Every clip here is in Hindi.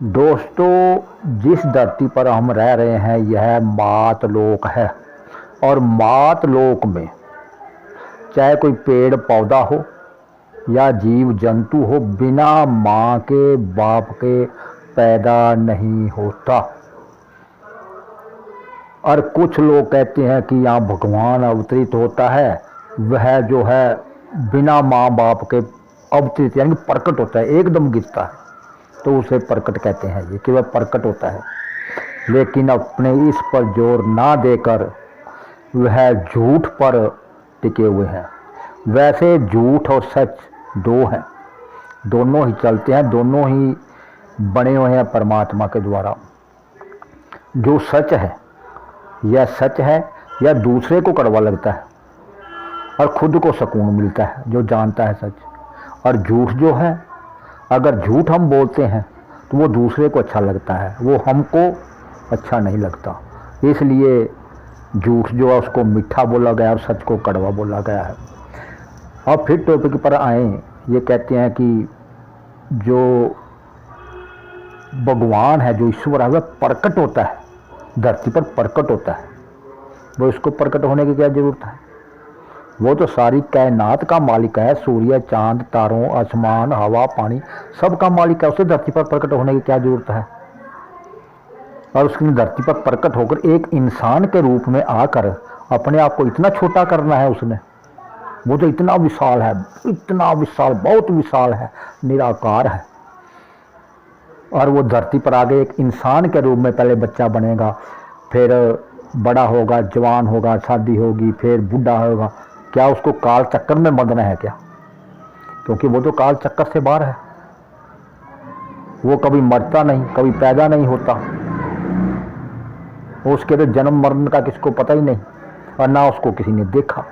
दोस्तों, जिस धरती पर हम रह रहे हैं यह मातलोक है। और मातलोक में चाहे कोई पेड़ पौधा हो या जीव जंतु हो, बिना माँ के बाप के पैदा नहीं होता। और कुछ लोग कहते हैं कि यहाँ भगवान अवतरित होता है, वह जो है बिना माँ बाप के अवतरित यानी प्रकट होता है, एकदम गिरता है तो उसे प्रकट कहते हैं ये कि वह प्रकट होता है। लेकिन अपने इस पर जोर ना देकर वह झूठ पर टिके हुए हैं। वैसे झूठ और सच दो हैं, दोनों ही चलते हैं, दोनों ही बने हुए हैं परमात्मा के द्वारा। जो सच है यह सच है, यह दूसरे को कड़वा लगता है और खुद को सुकून मिलता है जो जानता है सच। और झूठ जो है, अगर झूठ हम बोलते हैं तो वो दूसरे को अच्छा लगता है, वो हमको अच्छा नहीं लगता। इसलिए झूठ जो है उसको मीठा बोला गया और सच को कड़वा बोला गया है। अब फिर टॉपिक पर आए, ये कहते हैं कि जो भगवान है, जो ईश्वर है, वह प्रकट होता है, धरती पर प्रकट होता है। वो इसको प्रकट होने की क्या जरूरत है? वो तो सारी कायनात का मालिक है, सूर्य, चांद, तारों, आसमान, हवा, पानी सब का मालिक है। उसे धरती पर प्रकट होने की क्या जरूरत है? और उसने धरती पर प्रकट होकर एक इंसान के रूप में आकर अपने आप को इतना छोटा करना है उसने। वो तो इतना विशाल है, इतना विशाल, बहुत विशाल है, निराकार है। और वो धरती पर आगे एक इंसान के रूप में पहले बच्चा बनेगा, फिर बड़ा होगा, जवान होगा, शादी होगी, फिर बूढ़ा होगा। क्या उसको काल चक्कर में बंधना है क्या? क्योंकि वो तो काल चक्कर से बाहर है। वो कभी मरता नहीं, कभी पैदा नहीं होता, उसके तो जन्म मरण का किसको पता ही नहीं, और ना उसको किसी ने देखा।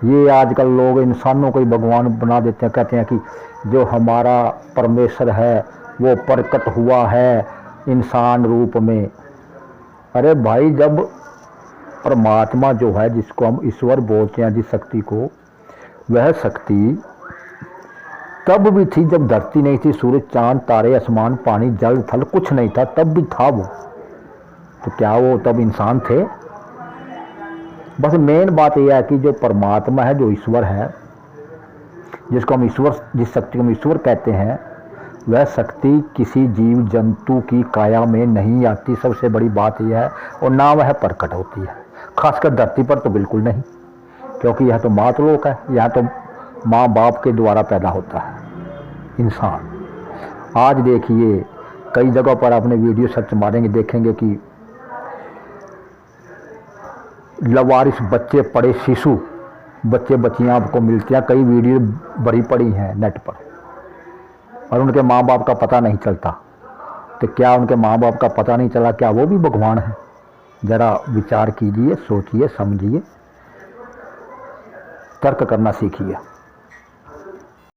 ये आजकल लोग इंसानों को ही भगवान बना देते हैं, कहते हैं कि जो हमारा परमेश्वर है वो प्रकट हुआ है इंसान रूप में। अरे भाई, जब परमात्मा जो है, जिसको हम ईश्वर बोलते हैं, जिस शक्ति को, वह शक्ति तब भी थी जब धरती नहीं थी, सूरज, चांद, तारे, आसमान, पानी, जल, थल कुछ नहीं था, तब भी था वो। तो क्या वो तब इंसान थे? बस मेन बात यह है कि जो परमात्मा है, जो ईश्वर है, जिसको हम ईश्वर, जिस शक्ति को हम ईश्वर कहते हैं, वह शक्ति किसी जीव जंतु की काया में नहीं आती। सबसे बड़ी बात यह है। और ना वह प्रकट होती है, खासकर धरती पर तो बिल्कुल नहीं, क्योंकि यह तो मातलोक है, यह तो माँ बाप के द्वारा पैदा होता है इंसान। आज देखिए कई जगहों पर आपने वीडियो सर्च मारेंगे, देखेंगे कि लवारिस बच्चे, पड़े शिशु बच्चे बच्चियाँ आपको मिलती हैं। कई वीडियो भरी पड़ी हैं नेट पर, और उनके माँ बाप का पता नहीं चलता। तो क्या उनके माँ बाप का पता नहीं चला, क्या वो भी भगवान है? जरा विचार कीजिए, सोचिए, समझिए, तर्क करना सीखिए।